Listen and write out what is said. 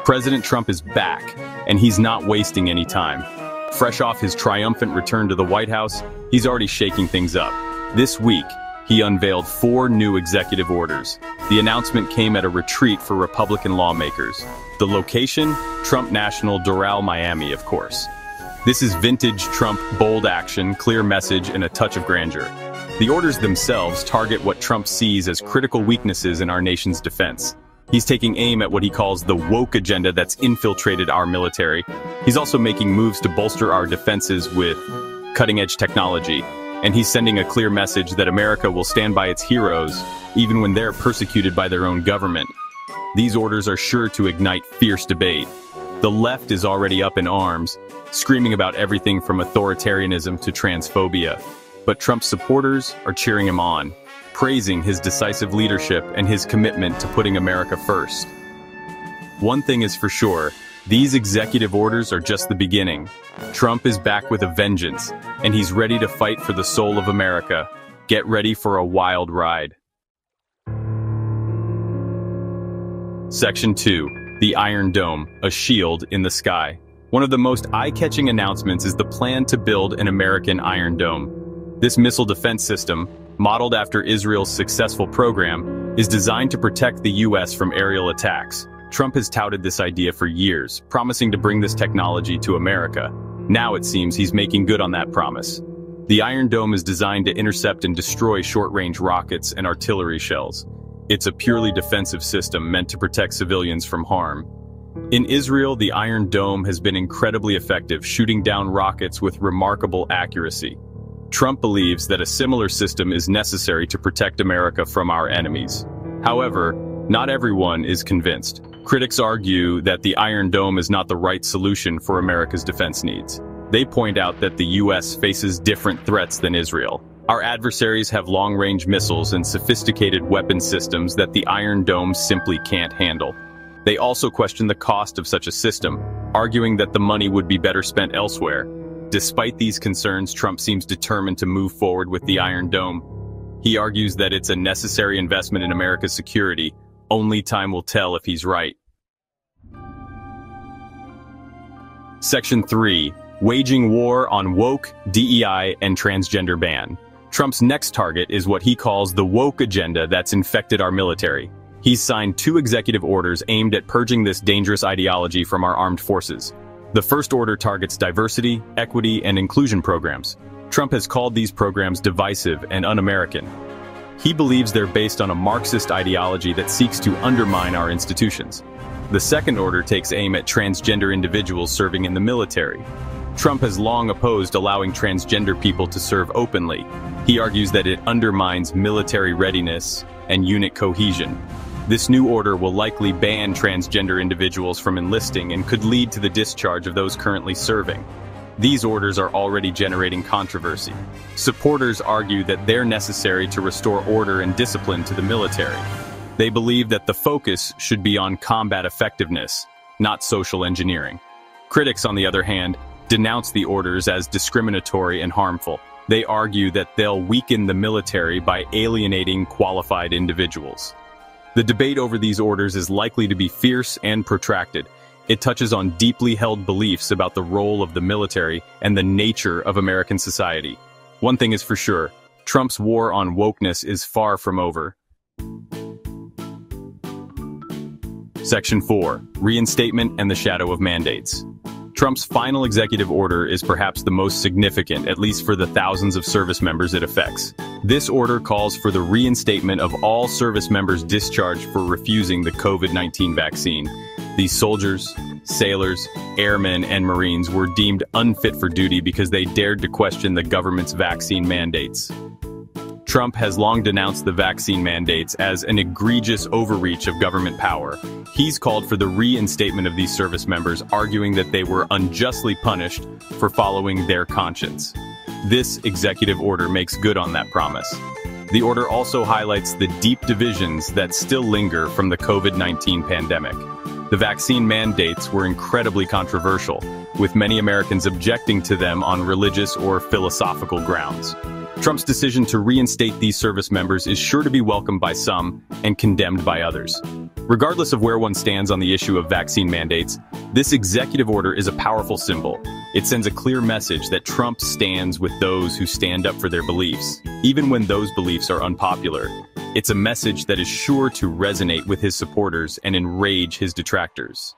President Trump is back, and he's not wasting any time. Fresh off his triumphant return to the White House, he's already shaking things up. This week, he unveiled 4 new executive orders. The announcement came at a retreat for Republican lawmakers. The location? Trump National Doral, Miami, of course. This is vintage Trump bold action, clear message, and a touch of grandeur. The orders themselves target what Trump sees as critical weaknesses in our nation's defense. He's taking aim at what he calls the woke agenda that's infiltrated our military. He's also making moves to bolster our defenses with cutting-edge technology. And he's sending a clear message that America will stand by its heroes, even when they're persecuted by their own government. These orders are sure to ignite fierce debate. The left is already up in arms, screaming about everything from authoritarianism to transphobia. But Trump's supporters are cheering him on, praising his decisive leadership and his commitment to putting America first. One thing is for sure, these executive orders are just the beginning. Trump is back with a vengeance, and he's ready to fight for the soul of America. Get ready for a wild ride. Section 2. The Iron Dome, a shield in the sky. One of the most eye-catching announcements is the plan to build an American Iron Dome. This missile defense system, modeled after Israel's successful program, is designed to protect the U.S. from aerial attacks. Trump has touted this idea for years, promising to bring this technology to America. Now it seems he's making good on that promise. The Iron Dome is designed to intercept and destroy short-range rockets and artillery shells. It's a purely defensive system meant to protect civilians from harm. In Israel, the Iron Dome has been incredibly effective, shooting down rockets with remarkable accuracy. Trump believes that a similar system is necessary to protect America from our enemies. However, not everyone is convinced. Critics argue that the Iron Dome is not the right solution for America's defense needs. They point out that the U.S. faces different threats than Israel. Our adversaries have long-range missiles and sophisticated weapon systems that the Iron Dome simply can't handle. They also question the cost of such a system, arguing that the money would be better spent elsewhere. Despite these concerns, Trump seems determined to move forward with the Iron Dome. He argues that it's a necessary investment in America's security. Only time will tell if he's right. Section 3. Waging war on woke, DEI, and transgender ban. Trump's next target is what he calls the woke agenda that's infected our military. He's signed 2 executive orders aimed at purging this dangerous ideology from our armed forces. The first order targets diversity, equity, and inclusion programs. Trump has called these programs divisive and un-American. He believes they're based on a Marxist ideology that seeks to undermine our institutions. The second order takes aim at transgender individuals serving in the military. Trump has long opposed allowing transgender people to serve openly. He argues that it undermines military readiness and unit cohesion. This new order will likely ban transgender individuals from enlisting and could lead to the discharge of those currently serving. These orders are already generating controversy. Supporters argue that they're necessary to restore order and discipline to the military. They believe that the focus should be on combat effectiveness, not social engineering. Critics, on the other hand, denounce the orders as discriminatory and harmful. They argue that they'll weaken the military by alienating qualified individuals. The debate over these orders is likely to be fierce and protracted. It touches on deeply held beliefs about the role of the military and the nature of American society. One thing is for sure, Trump's war on wokeness is far from over. Section 4. Reinstatement and the shadow of mandates. Trump's final executive order is perhaps the most significant, at least for the thousands of service members it affects. This order calls for the reinstatement of all service members discharged for refusing the COVID-19 vaccine. These soldiers, sailors, airmen, and Marines were deemed unfit for duty because they dared to question the government's vaccine mandates. Trump has long denounced the vaccine mandates as an egregious overreach of government power. He's called for the reinstatement of these service members, arguing that they were unjustly punished for following their conscience. This executive order makes good on that promise. The order also highlights the deep divisions that still linger from the COVID-19 pandemic. The vaccine mandates were incredibly controversial, with many Americans objecting to them on religious or philosophical grounds. Trump's decision to reinstate these service members is sure to be welcomed by some and condemned by others. Regardless of where one stands on the issue of vaccine mandates, this executive order is a powerful symbol. It sends a clear message that Trump stands with those who stand up for their beliefs, even when those beliefs are unpopular. It's a message that is sure to resonate with his supporters and enrage his detractors.